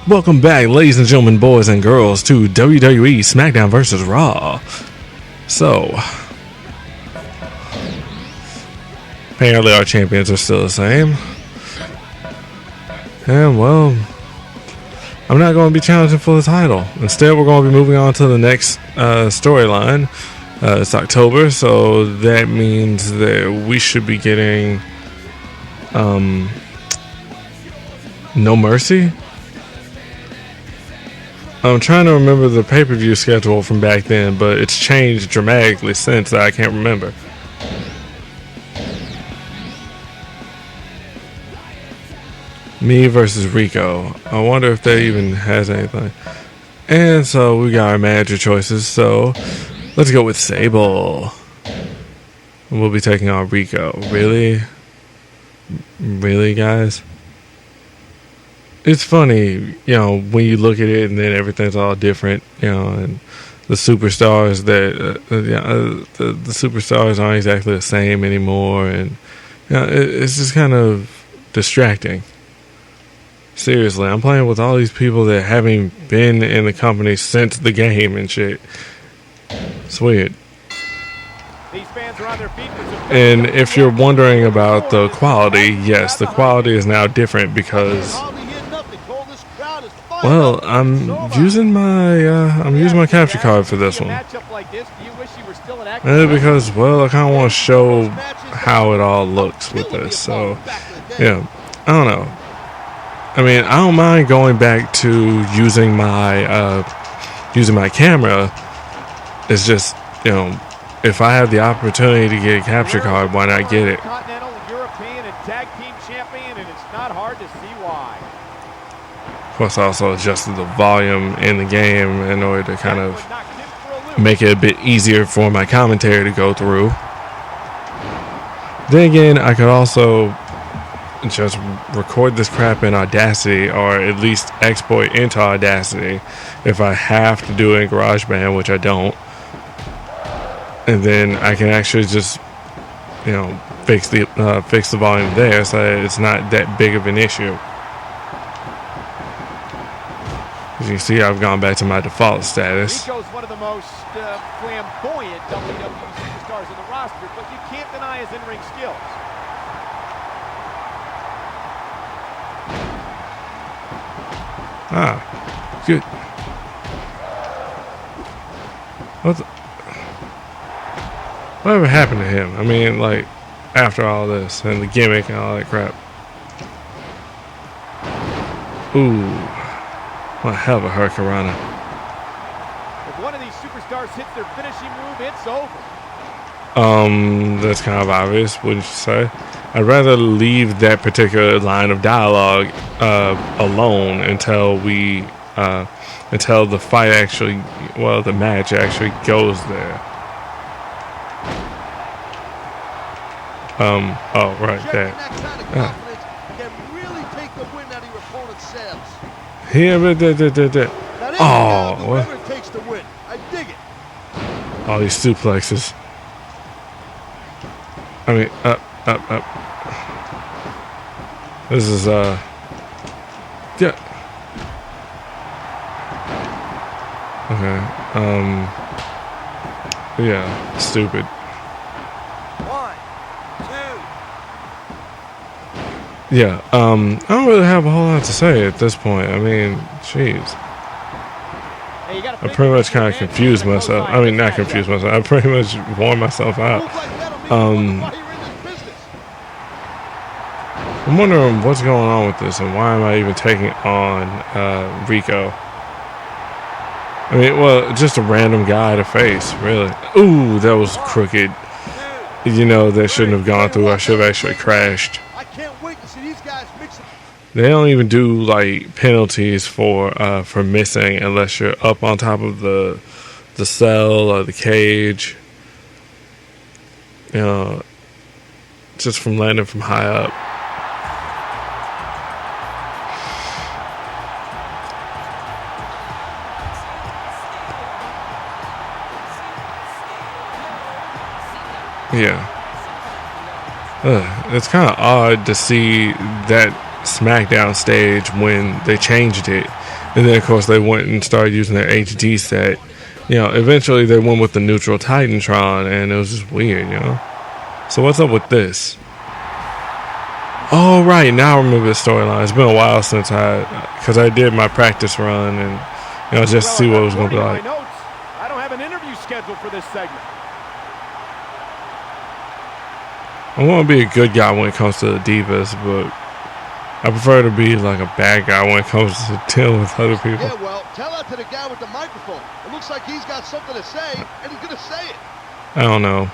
Welcome back, ladies and gentlemen, boys and girls, to WWE SmackDown vs. Raw. So, apparently our champions are still the same. And, well, I'm not going to be challenging for the title. Instead, we're going to be moving on to the next storyline. It's October, so that means that we should be getting No Mercy. I'm trying to remember the pay-per-view schedule from back then, but it's changed dramatically since. I can't remember. Me versus Rico. I wonder if that even has anything. And so we got our manager choices. So let's go with Sable. We'll be taking on Rico. Really? Really, guys? It's funny, when you look at it and then everything's all different, and the superstars the superstars aren't exactly the same anymore, and it's just kind of distracting. Seriously, I'm playing with all these people that haven't been in the company since the game and shit. It's weird. These fans are on their feet. And if you're wondering about the quality, yes, the quality is now different because, well, I'm using my capture card for this one. And because, well, I kind of want to show how it all looks with this. So, yeah, I don't know. I mean, I don't mind going back to using my camera. It's just, if I have the opportunity to get a capture card, why not get it? Continental, European, and tag team champion, and it's not hard to see why. Of course, I also adjusted the volume in the game in order to kind of make it a bit easier for my commentary to go through. Then again, I could also just record this crap in Audacity, or at least export into Audacity if I have to do it in GarageBand, which I don't. And then I can actually just, fix the volume there, so it's not that big of an issue. As you can see, I've gone back to my default status. Rico's one of the most flamboyant WWE superstars on the roster, but you can't deny his in-ring skills. Ah, good. Whatever happened to him? I mean, like, after all this and the gimmick and all that crap. Ooh, what a hell of a hurricanrana. If one of these superstars hits their finishing move, it's over. That's kind of obvious, wouldn't you say? I'd rather leave that particular line of dialogue alone until the fight actually, the match actually goes there. Oh, right there. Here, oh, what? All these suplexes. I mean, up. This is, yeah. Okay, yeah, stupid. 1, 2. Yeah, I don't really have a whole lot to say at this point. I mean, jeez. I pretty much kind of confused myself. I mean, not confused myself. I pretty much worn myself out. I'm wondering what's going on with this and why am I even taking on Rico? I mean, well, just a random guy to face, really. Ooh, that was crooked. That shouldn't have gone through. I should have actually crashed. They don't even do like penalties for missing unless you're up on top of the cell or the cage. Just from landing from high up. Yeah. It's kind of odd to see that SmackDown stage when they changed it. And then, of course, they went and started using their HD set. Eventually they went with the neutral Titantron, and it was just weird. So what's up with this? Oh, right, now I remember the storyline. It's been a while since because I did my practice run and, just to see what it was going to be like. I don't have an interview scheduled for this segment. I want to be a good guy when it comes to the Divas, but I prefer to be like a bad guy when it comes to dealing with other people. Yeah, well, tell that to the guy with the microphone. It looks like he's got something to say, and he's going to say it. I don't know.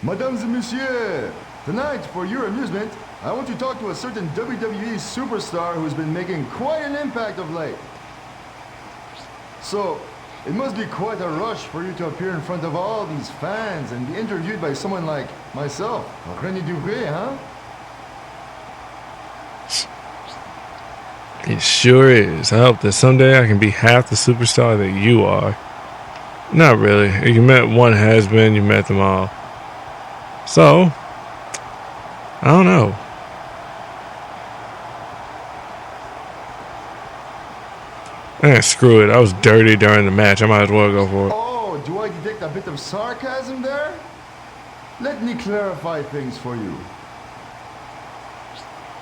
Mesdames et messieurs, tonight, for your amusement, I want to talk to a certain WWE superstar who's been making quite an impact of late. So, it must be quite a rush for you to appear in front of all these fans and be interviewed by someone like myself, Rene Dupree, huh? It sure is. I hope that someday I can be half the superstar that you are. Not really. You met one has-been, you met them all. So, I don't know. Screw it. I was dirty during the match. I might as well go for it. Oh, do I detect a bit of sarcasm there? Let me clarify things for you.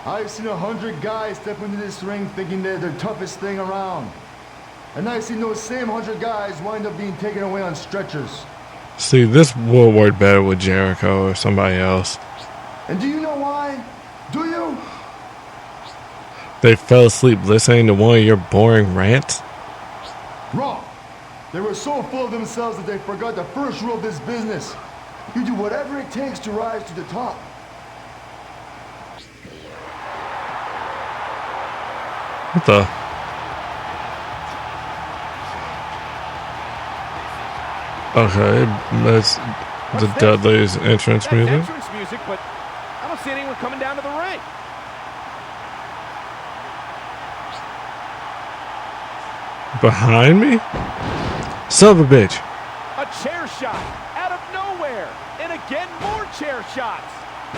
I've seen 100 guys step into this ring thinking they're the toughest thing around. And I've seen those same 100 guys wind up being taken away on stretchers. See, this will work better with Jericho or somebody else. And do you know why? Do you? They fell asleep listening to one of your boring rants? Wrong. They were so full of themselves that they forgot the first rule of this business. You do whatever it takes to rise to the top. What the? Okay, that's the Dudley's entrance music. Entrance music, but I don't see anyone coming down to the ring. Behind me? Son of a bitch. A chair shot out of nowhere. And again, more chair shots.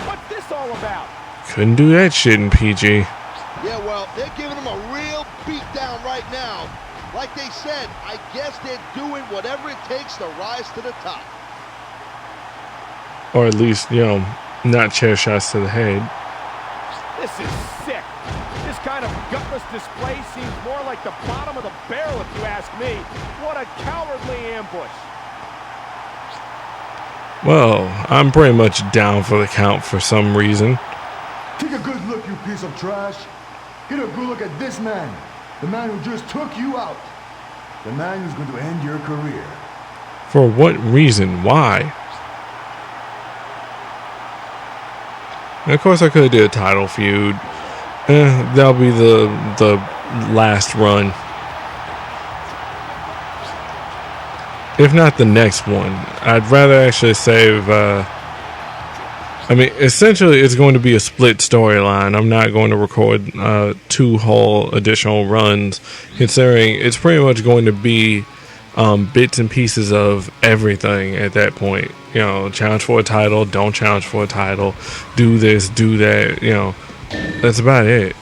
What's this all about? Couldn't do that shit in PG. Yeah, well, they're giving him a real beatdown right now. Like they said, I guess they're doing whatever it takes to rise to the top. Or at least, not chair shots to the head. This is sick. This kind of gutless display seems more like the bottom of the barrel, if you ask me. What a cowardly ambush. Well, I'm pretty much down for the count for some reason. Take a good look, you piece of trash. Get a good look at this man. The man who just took you out. The man who's going to end your career. For what reason? Why? And of course, I could have did a title feud. That'll be the last run. If not the next one. I'd rather actually save... essentially, it's going to be a split storyline. I'm not going to record 2 whole additional runs, considering it's pretty much going to be bits and pieces of everything at that point. Challenge for a title, don't challenge for a title, do this, do that, that's about it.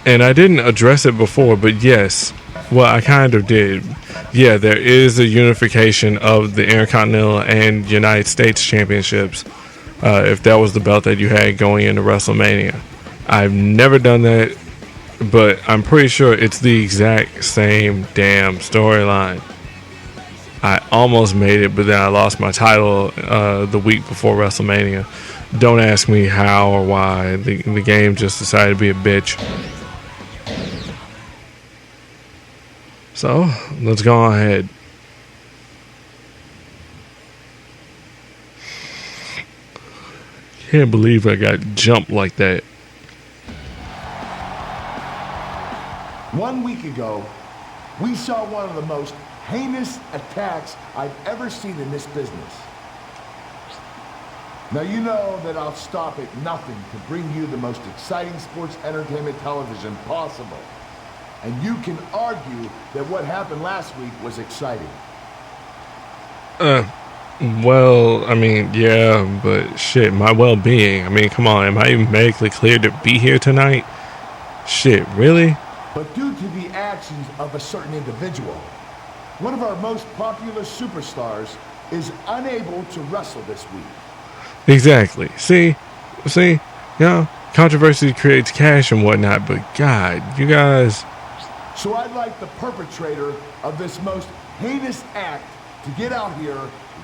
And I didn't address it before, but yes, well, I kind of did. Yeah, there is a unification of the Intercontinental and United States Championships, if that was the belt that you had going into WrestleMania. I've never done that, but I'm pretty sure it's the exact same damn storyline. I almost made it, but then I lost my title the week before WrestleMania. Don't ask me how or why. The game just decided to be a bitch. So, let's go ahead. Can't believe I got jumped like that. 1 week ago, we saw one of the most heinous attacks I've ever seen in this business. Now you know that I'll stop at nothing to bring you the most exciting sports entertainment television possible. And you can argue that what happened last week was exciting. Well, I mean, yeah, but shit, my well-being. I mean, come on, am I even medically cleared to be here tonight? Shit, really? But due to the actions of a certain individual, one of our most popular superstars is unable to wrestle this week. Exactly. See, yeah, controversy creates cash and whatnot, but God, you guys. So I'd like the perpetrator of this most heinous act to get out here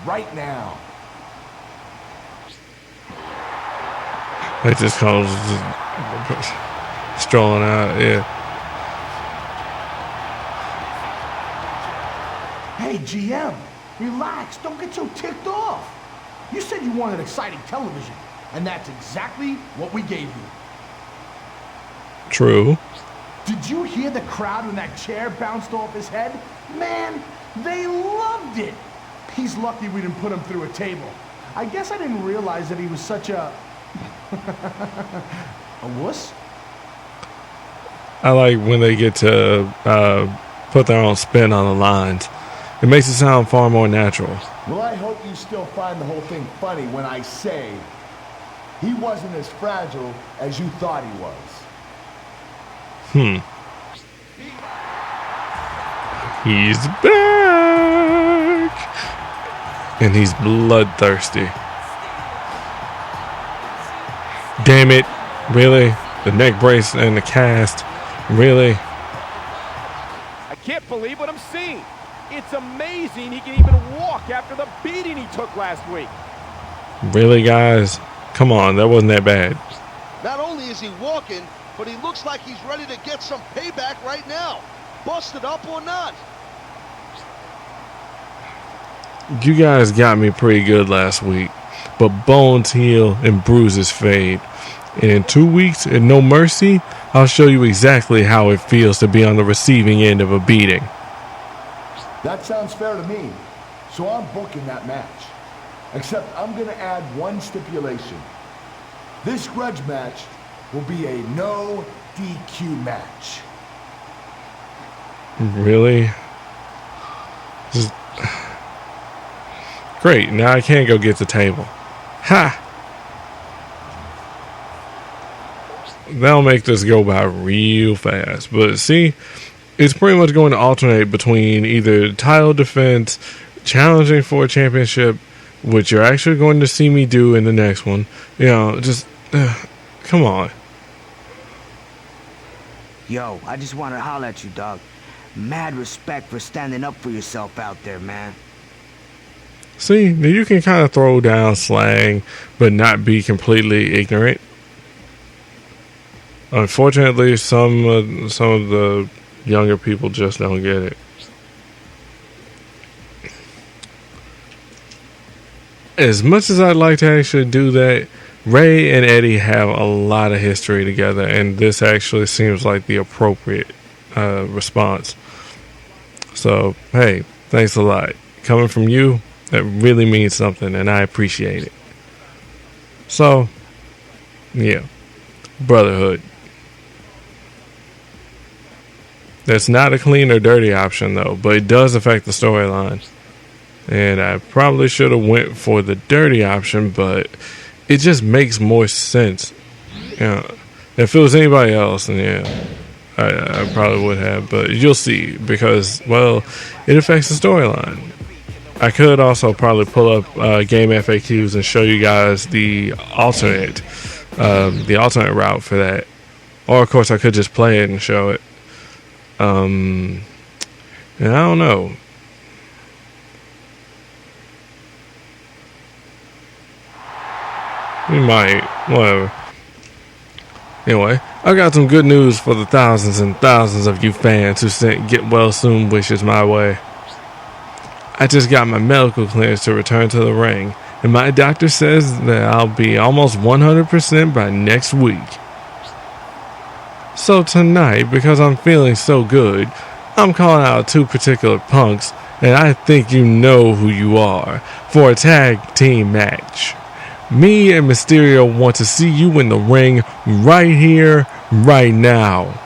right now. That just calls strolling out, yeah. Hey, GM, relax. Don't get so ticked off. You said you wanted exciting television, and that's exactly what we gave you. True. Did you hear the crowd when that chair bounced off his head? Man, they loved it. He's lucky we didn't put him through a table. I guess I didn't realize that he was such a... a wuss? I like when they get to put their own spin on the lines. It makes it sound far more natural. Well, I hope you still find the whole thing funny when I say he wasn't as fragile as you thought he was. He's back! And he's bloodthirsty. Damn it. Really? The neck brace and the cast. Really? I can't believe what I'm seeing. It's amazing he can even walk after the beating he took last week. Really, guys? Come on, that wasn't that bad. Not only is he walking, but he looks like he's ready to get some payback right now. Busted up or not. You guys got me pretty good last week, but bones heal and bruises fade. And in 2 weeks and no mercy, I'll show you exactly how it feels to be on the receiving end of a beating. That sounds fair to me. So I'm booking that match. Except I'm going to add one stipulation. This grudge match will be a no DQ match. Really? Just... Great, now I can't go get the table. Ha! That'll make this go by real fast. But see, it's pretty much going to alternate between either title defense, challenging for a championship, which you're actually going to see me do in the next one. You know, just, come on. Yo, I just want to holler at you, dog. Mad respect for standing up for yourself out there, man. See, you can kind of throw down slang, but not be completely ignorant. Unfortunately, some of the younger people just don't get it. As much as I'd like to actually do that, Ray and Eddie have a lot of history together, and this actually seems like the appropriate response. So, hey, thanks a lot. Coming from you, that really means something, and I appreciate it. So, yeah, brotherhood. That's not a clean or dirty option, though, but it does affect the storyline. And I probably should have went for the dirty option, but it just makes more sense. You know, if it was anybody else, then yeah, I probably would have. But you'll see, because, well, it affects the storyline. I could also probably pull up game FAQs and show you guys the alternate route for that. Or, of course, I could just play it and show it. And I don't know. We might, whatever. Anyway, I got some good news for the thousands and thousands of you fans who sent get well soon wishes my way. I just got my medical clearance to return to the ring, and my doctor says that I'll be almost 100% by next week. So tonight, because I'm feeling so good, I'm calling out 2 particular punks, and I think you know who you are, for a tag team match. Me and Mysterio want to see you in the ring right here, right now.